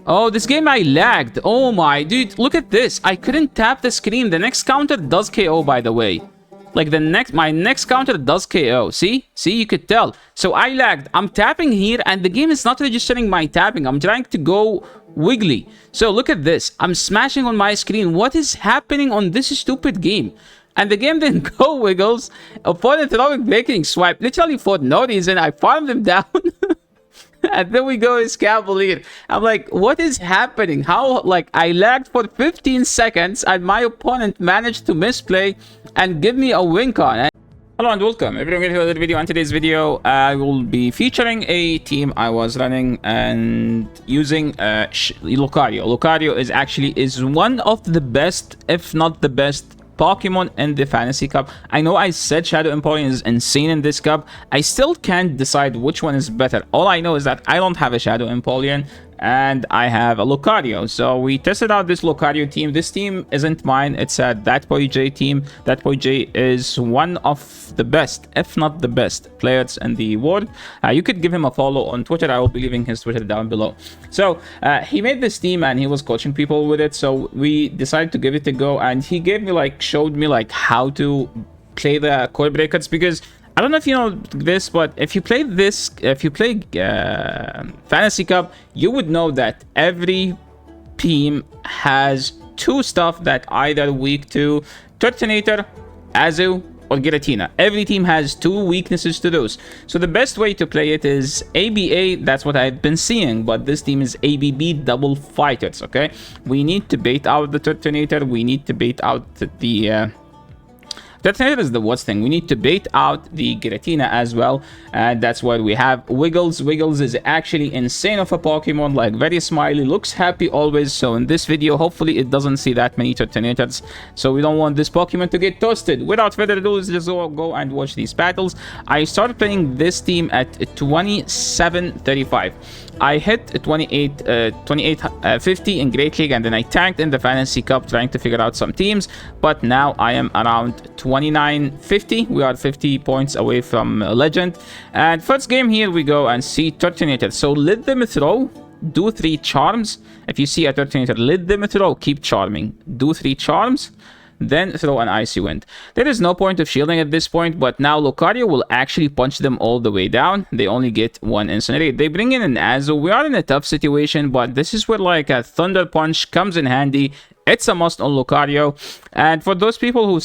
Oh, this game I lagged. Oh my, dude, look at this. I couldn't tap the screen. The next counter does KO, by the way. Like my next counter does KO. See, you could tell. So I lagged. I'm tapping here and the game is not registering my tapping. I'm trying to go wiggly. So look at this. I'm smashing on my screen. What is happening on this stupid game? And the game didn't go wiggles. Opponent throwing breaking swipe. Literally for no reason. I farmed him down. And then we go Escavalier. I'm like, what is happening? How, like, I lagged for 15 seconds and my opponent managed to misplay and give me a win con. Hello and welcome everyone to another video. In today's video, I will be featuring a team I was running and using Lucario. Lucario is one of the best, if not the best, Pokemon in the Fantasy Cup. I know I said Shadow Emporium is insane in this cup. I still can't decide which one is better. All I know is that I don't have a Shadow Emporium and I have a Lucario. So we tested out this Lucario team. This team isn't mine. It's a That Boy J team. That Boy J is one of the best, if not the best, players in the world. You could give him a follow on Twitter. I will be leaving his Twitter down below. So he made this team and he was coaching people with it. So we decided to give it a go. And he gave me showed me how to play the core breakers, because I don't know if you know this, but if you play Fantasy Cup, you would know that every team has two stuff that either weak to Turtonator, Azu, or Giratina. Every team has two weaknesses to those. So the best way to play it is ABA. That's what I've been seeing, but this team is ABB double fighters. Okay, we need to bait out the Turtonator. We need to bait out the Turtonator is the worst thing. We need to bait out the Giratina as well. That's why we have Wiggles. Wiggles is actually insane of a Pokemon, very smiley, looks happy always. So in this video, hopefully it doesn't see that many Turtonators. So we don't want this Pokemon to get toasted. Without further ado, let's just go and watch these battles. I started playing this team at 2735. I hit 2850 in Great League, and then I tanked in the Fantasy Cup trying to figure out some teams. But now I am around 2950. We are 50 points away from Legend. And first game, here we go and see Turtonator. So let them throw, do 3 charms. If you see a Turtonator, let them throw, keep charming, do 3 charms, then throw an Icy Wind. There is no point of shielding at this point, but now Lucario will actually punch them all the way down. They only get 1 Incinerate. They bring in an Azu. We are in a tough situation, but this is where a Thunder Punch comes in handy. It's a must on Lucario. And for those people who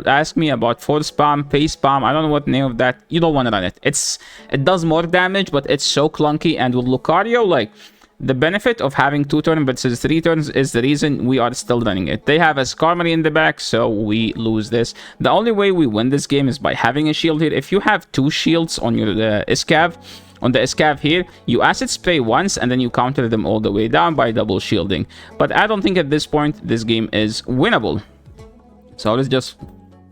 asked me about Force Spam, Pace Spam, I don't know what name of that, you don't want to run it. It does more damage, but it's so clunky. And with Lucario, the benefit of having 2 turns versus 3 turns is the reason we are still running it. They have a Skarmory in the back, so we lose this. The only way we win this game is by having a shield here. If you have 2 shields on your Escav, on the Escav here, you Acid Spray once and then you counter them all the way down by double shielding. But I don't think at this point this game is winnable. So let's just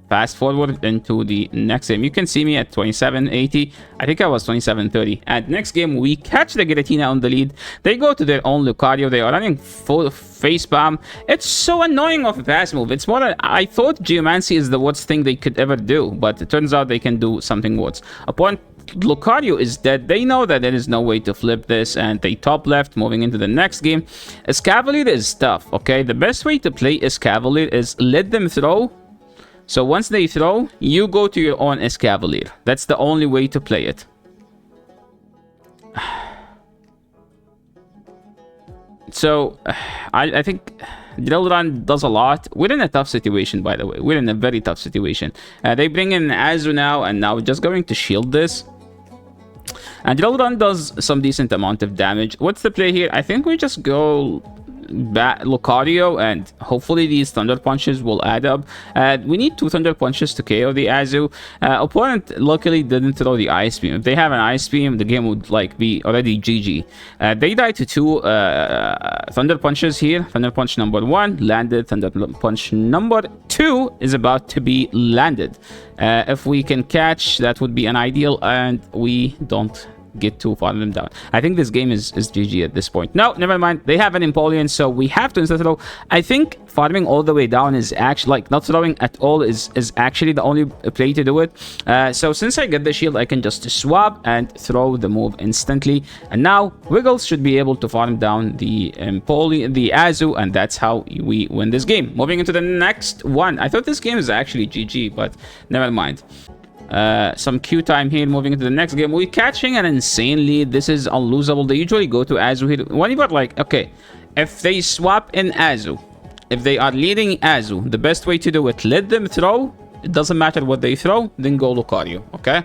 fast forward into the next game. You can see me at 2780. I think I was 2730. And next game, we catch the Giratina on the lead. They go to their own Lucario. They are running full face spam. It's so annoying of a fast move. It's more I thought Geomancy is the worst thing they could ever do, but it turns out they can do something worse. Upon Lucario is dead, they know that there is no way to flip this, and they top left. Moving into the next game, Escavalier is tough. Okay, the best way to play Escavalier is let them throw. So once they throw, you go to your own Escavalier. That's the only way to play it. So I think Drill Run does a lot. We're in a tough situation, by the way. We're in a very tough situation. They bring in Azu now, and now we're just going to shield this. And Drill Run does some decent amount of damage. What's the play here? I think we just go Lucario, and hopefully these Thunder Punches will add up. We need 2 Thunder Punches to KO the Azu. Opponent luckily didn't throw the Ice Beam. If they have an Ice Beam, the game would be already GG. They died to 2 Thunder Punches here. Thunder Punch number 1 landed. Thunder Punch number 2 is about to be landed. If we can catch, that would be an ideal, and we don't get to farm them down. I think this game is GG at this point. No, never mind. They have an Empoleon, so we have to insta throw. I think farming all the way down is actually, like, not throwing at all is actually the only play to do it. So since I get the shield, I can just swap and throw the move instantly. And now Wiggles should be able to farm down the Empoleon, the Azu, and that's how we win this game. Moving into the next one. I thought this game is actually GG, but never mind. Some Q time here. Moving into the next game, we're catching an insane lead. This is unlosable. They usually go to Azu here. When you got, like, okay, if they swap in Azu, if they are leading Azu, the best way to do it, let them throw. It doesn't matter what they throw, then go Lucario, okay?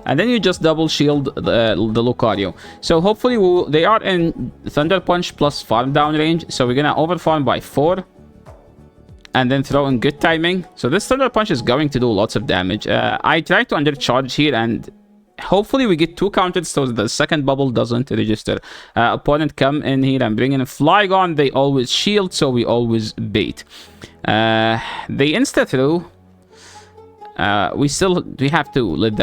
And then you just double shield the Lucario. So hopefully they are in Thunder Punch plus farm down range, so we're gonna over farm by 4 and then throw in good timing. So this Thunder Punch is going to do lots of damage. I try to undercharge here, and hopefully we get 2 counters so the second bubble doesn't register. Opponent come in here and bring in a Flygon. They always shield, so we always bait. They insta through. We have to let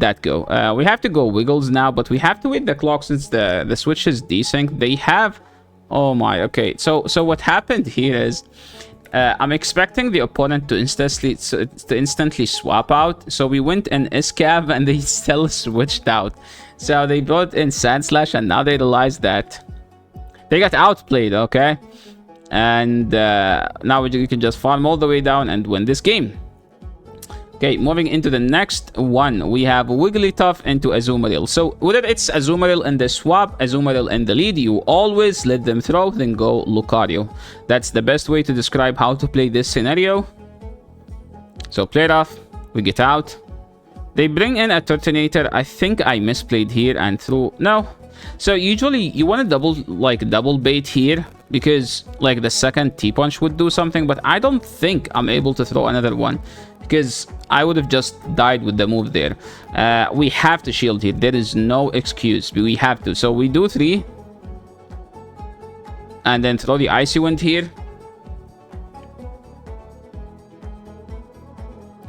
that go. We have to go Wiggles now, but we have to wait the clock since the switch is desync. They have, oh my, okay. So what happened here is, I'm expecting the opponent to instantly swap out. So we went in Escav and they still switched out. So they brought in Sand Slash, and now they realize that they got outplayed, okay? And now we can just farm all the way down and win this game. Okay, moving into the next one, we have Wigglytuff into Azumarill. So whether it's Azumarill in the swap, Azumarill in the lead, you always let them throw, then go Lucario. That's the best way to describe how to play this scenario. So play it off, we get out. They bring in a Turtonator. I think I misplayed here and threw, no. So usually you want to double bait here, because like the second T-Punch would do something, but I don't think I'm able to throw another one, because I would have just died with the move there. We have to shield here. There is no excuse. We have to. So we do 3. And then throw the Icy Wind here.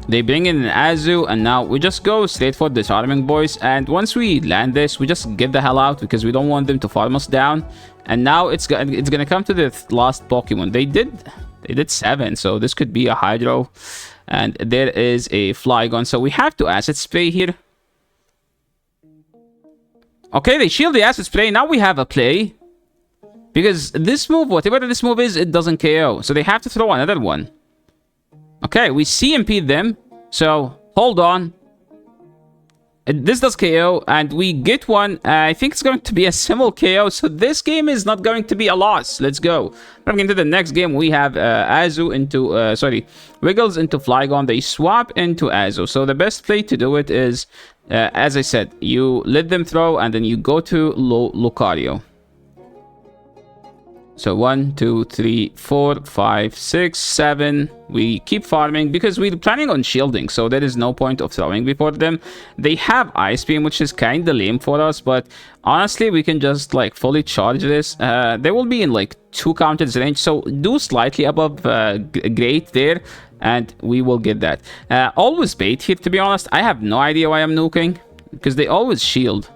They bring in an Azu, and now we just go straight for Disarming, boys. And once we land this, we just get the hell out, because we don't want them to farm us down. And now it's gonna come to the last Pokemon. They did 7, so this could be a Hydro. And there is a Flygon, so we have to Acid Spray here. Okay, they shield the Acid Spray. Now we have a play, because this move, whatever this move is, it doesn't KO. So they have to throw another one. Okay, we CMP'd them, so hold on. This does KO, and we get one. I think it's going to be a simple KO, so this game is not going to be a loss. Let's go. Moving into the next game, we have Azu into, Wiggles into Flygon. They swap into Azu. So the best play to do it is, as I said, you let them throw, and then you go to Lucario. So 1, 2, 3, 4, 5, 6, 7. We keep farming because we're planning on shielding, so there is no point of throwing before them. They have Ice Beam, which is kind of lame for us, but honestly, we can just like fully charge this. They will be in like 2 counters range, so do slightly above great there, and we will get that. Always bait here, to be honest. I have no idea why I'm nuking, because they always shield.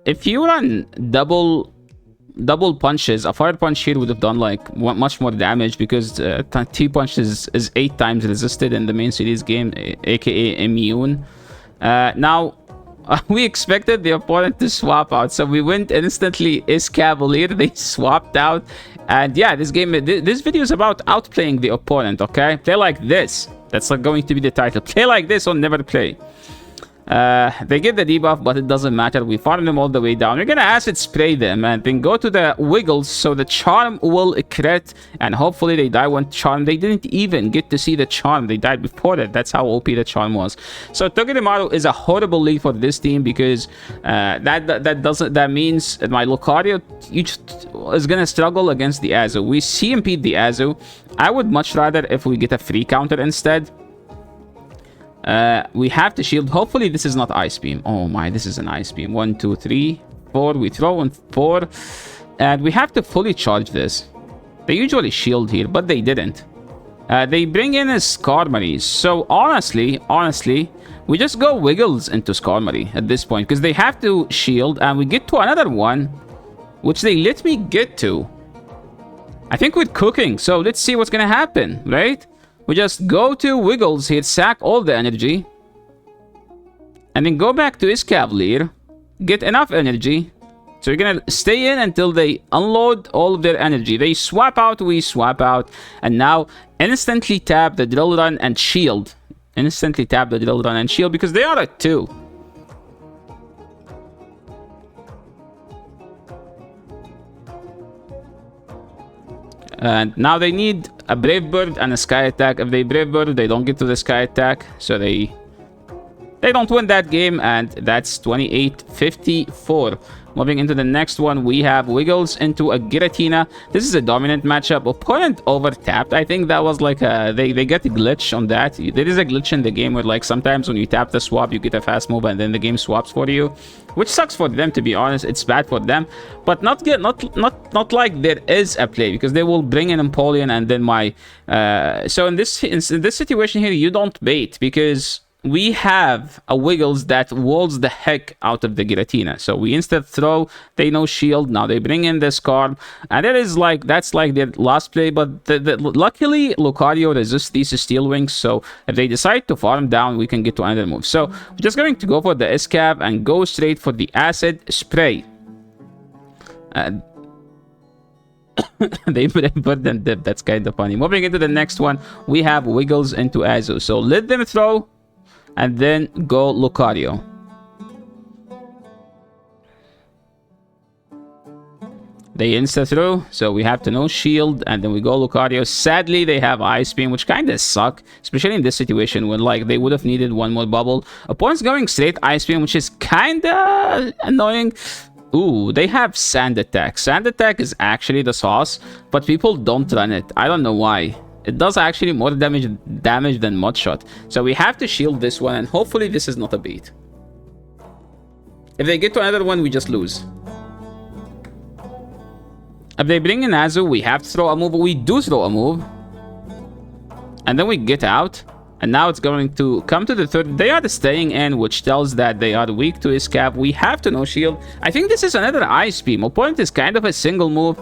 If you run double punches, a fire punch here would have done like much more damage, because T-punch is 8 times resisted in the main series game, aka immune. Now we expected the opponent to swap out, so we went instantly Escavalier. They swapped out, and yeah, this video is about outplaying the opponent. Okay, play like this. That's like going to be the title. Play like this or never play. They get the debuff, but it doesn't matter. We farm them all the way down. We're gonna Acid Spray them and then go to the Wiggles, so the Charm will crit, and hopefully they die one Charm. They didn't even get to see the Charm. They died before that. That's how OP the Charm was. So Togedemaru is a horrible lead for this team, because that means my Lucario is gonna struggle against the Azu. We CMP'd the Azu. I would much rather if we get a free counter instead. We have to shield. Hopefully this is not Ice Beam. Oh my, this is an Ice Beam. 1, 2, 3, 4. We throw in 4, and we have to fully charge this. They usually shield here, but they didn't. They bring in a Skarmory. So honestly, We just go Wiggles into Skarmory at this point, because they have to shield, and we get to another one, which they let me get to. I think we're cooking, so let's see what's gonna happen, right? We just go to Wiggles here, sack all the energy, and then go back to Escavalier, get enough energy. So we're gonna stay in until they unload all of their energy. They swap out, we swap out, and now instantly tap the Drill Run and shield. Instantly tap the Drill Run and shield because they are at 2. And now they need a Brave Bird and a Sky Attack. If they Brave Bird, they don't get to the Sky Attack, so they don't win that game, and that's 28-54. Moving into the next one, we have Wiggles into a Giratina. This is a dominant matchup. Opponent over-tapped. I think that was like a... They get a glitch on that. There is a glitch in the game where, like, sometimes when you tap the swap, you get a fast move, and then the game swaps for you. Which sucks for them, to be honest. It's bad for them. But not like there is a play, because they will bring in Empoleon, and then my... So in this situation here, you don't bait, because... we have a Wiggles that walls the heck out of the Giratina. So we insta throw, they no shield. Now they bring in the Scarf. And that's like their last play. But luckily, Lucario resists these Steel Wings. So if they decide to farm down, we can get to another move. So we're just going to go for the Escav and go straight for the Acid Spray. They put them dip. That's kind of funny. Moving into the next one, we have Wiggles into Azu. So let them throw. And then go Lucario. They insta through, so we have to no shield, and then we go Lucario. Sadly, they have Ice Beam, which kind of suck, especially in this situation when like they would have needed one more bubble. Opponent's going straight Ice Beam, which is kind of annoying. Ooh, they have Sand Attack. Sand Attack is actually the sauce, but people don't run it. I don't know why. It does actually more damage than Mud Shot. So we have to shield this one, and hopefully this is not a beat. If they get to another one, we just lose. If they bring in Azu, we have to throw a move. We do throw a move. And then we get out. And now it's going to come to the third. They are staying in, which tells that they are weak to Escav. We have to no shield. I think this is another Ice Beam. Opponent is kind of a single move.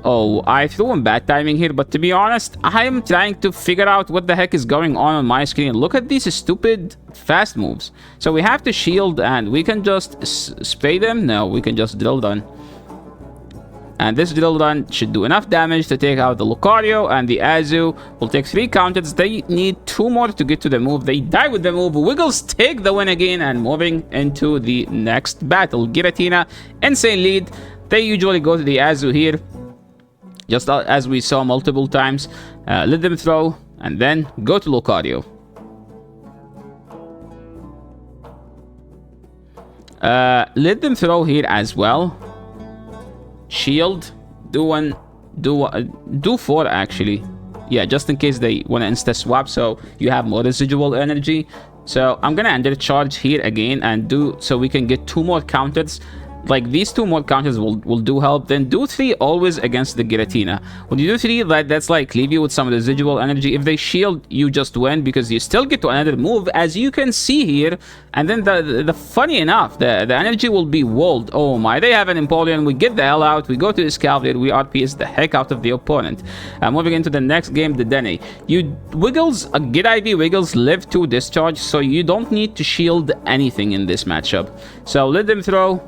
Oh, I threw in bad timing here. But to be honest, I am trying to figure out what the heck is going on my screen. Look at these stupid fast moves. So we have to shield, and we can just spray them. No, we can just Drill Run. And this Drill Run should do enough damage to take out the Lucario, and the Azu will take 3 counters. They need 2 more to get to the move. They die with the move. Wiggles take the win again, and moving into the next battle. Giratina, insane lead. They usually go to the Azu here, just as we saw multiple times. Let them throw, and then go to Lucario. Let them throw here as well. Shield, do 4 actually. Yeah, just in case they want to insta swap, so you have more residual energy. So I'm gonna undercharge here again and do so we can get 2 more counters. Like these 2 more counters will do help. Then do 3 always against the Giratina. When you do 3, that's like leave you with some residual energy. If they shield, you just win because you still get to another move, as you can see here. And then the funny enough, the energy will be walled. Oh my, they have an Empoleon. We get the hell out. We go to Escavalier. We RPS the heck out of the opponent. Moving into the next game, the Dene. You Wiggles, get IV Wiggles live to discharge, so you don't need to shield anything in this matchup. So let them throw.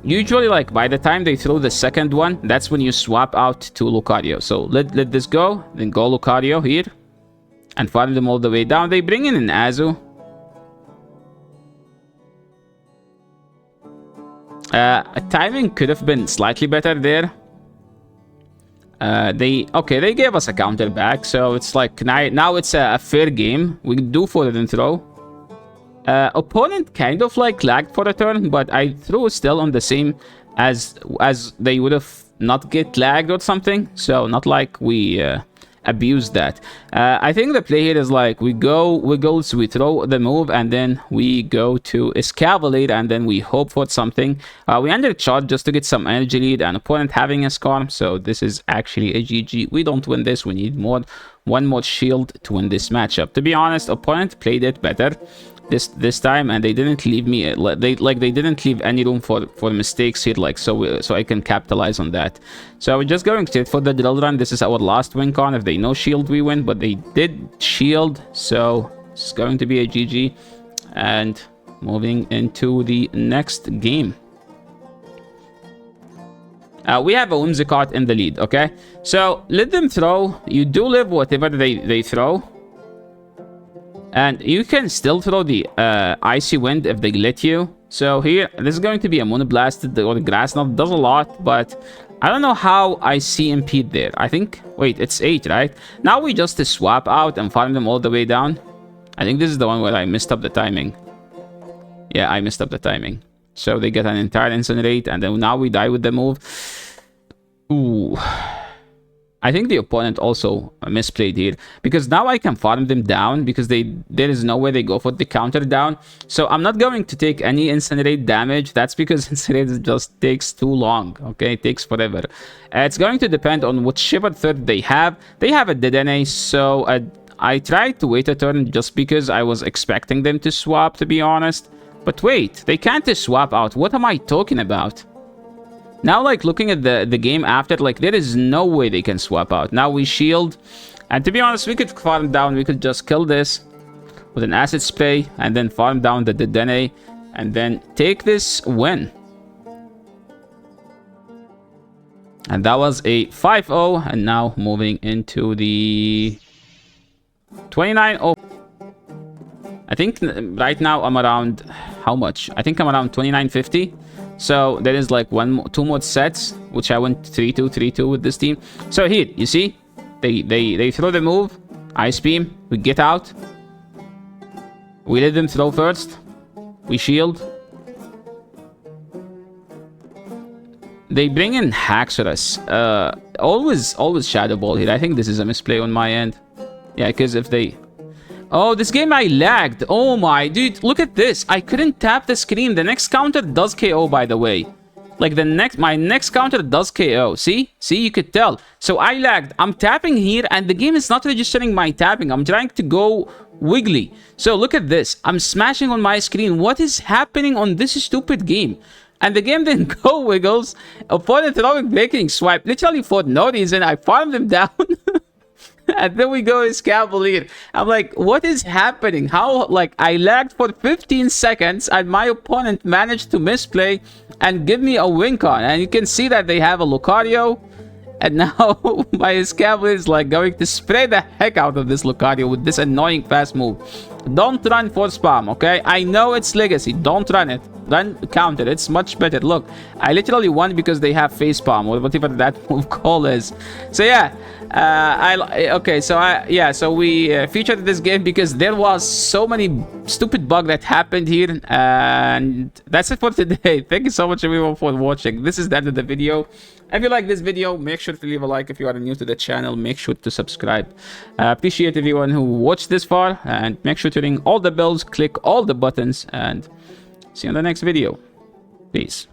Usually, like, by the time they throw the second one, that's when you swap out to Lucario. So let this go, then go Lucario here, and farm them all the way down. They bring in an Azu. Timing could have been slightly better there. They gave us a counter back, so it's like now it's a fair game. We do for it and throw. Opponent kind of like lagged for a turn, but I threw still on the same as they would have not get lagged or something. So not like we abused that. I think the play here is like we go Wiggles, we throw the move, and then we go to Escavalier, and then we hope for something. We undercharge just to get some energy lead, and opponent having a Scarm, so this is actually a GG. We don't win this. We need one more shield to win this matchup. To be honest, opponent played it better. this time, and they didn't leave me they didn't leave any room for mistakes here, like, so I can capitalize on that. So we're just going straight for the drill run. This is our last win con. If they no shield, we win, but they did shield, so it's going to be a GG. And moving into the next game, we have a Whimsicott in the lead. Okay, so let them throw. You do live whatever they throw. And you can still throw the Icy Wind if they let you. So here, this is going to be a Moonblasted or Grass Knot. Does a lot, but I don't know how I see Impede there. I think... Wait, it's 8, right? Now we just swap out and farm them all the way down. I think this is the one where I messed up the timing. Yeah, I messed up the timing. So they get an entire Incinerate, and then now we die with the move. Ooh... I think the opponent also misplayed here, because now I can farm them down because there is no way they go for the counter down. So I'm not going to take any Incinerate damage. That's because Incinerate just takes too long. Okay, it takes forever. It's going to depend on whichever third they have. They have a Dedenne, so I tried to wait a turn just because I was expecting them to swap, to be honest. But wait, they can't swap out. What am I talking about? Now, like, looking at the game after, like, there is no way they can swap out. Now we shield. And to be honest, we could farm down. We could just kill this with an Acid Spray. And then farm down the Dedenne. And then take this win. And that was a 5-0. And now moving into the 29-0. I think right now I'm around... How much? I think I'm around 2950. So there is like two more sets, which I went 3-2, 3-2 with this team. So here, you see, they throw the move, Ice Beam, we get out, we let them throw first, we shield, they bring in Haxorus. Always Shadow Ball here. I think this is a misplay on my end. Yeah, because if they... Oh, this game I lagged. Oh my, dude, look at this. I couldn't tap the screen. The next counter does KO, by the way. Like, my next counter does KO. See? See, you could tell. So I lagged. I'm tapping here, and the game is not registering my tapping. I'm trying to go wiggly. So look at this. I'm smashing on my screen. What is happening on this stupid game? And the game didn't go wiggles. Opponent throwing Breaking Swipe. Literally for no reason. I farmed them down. And then we go Escavalier. I'm like, what is happening? How, like, I lagged for 15 seconds and my opponent managed to misplay and give me a win con. And you can see that they have a Lucario. And now my Escavalier is like going to spray the heck out of this Lucario with this annoying fast move. Don't run for spam, okay? I know it's Legacy. Don't run it. Run counter. It's much better. Look, I literally won because they have face palm or whatever that move call is. So yeah, so we featured this game because there was so many stupid bug that happened here, and that's it for today. Thank you so much everyone for watching. This is the end of the video. If you like this video, make sure to leave a like. If you are new to the channel, make sure to subscribe. Appreciate everyone who watched this far, and make sure to ring all the bells, click all the buttons, and see you in the next video. Peace.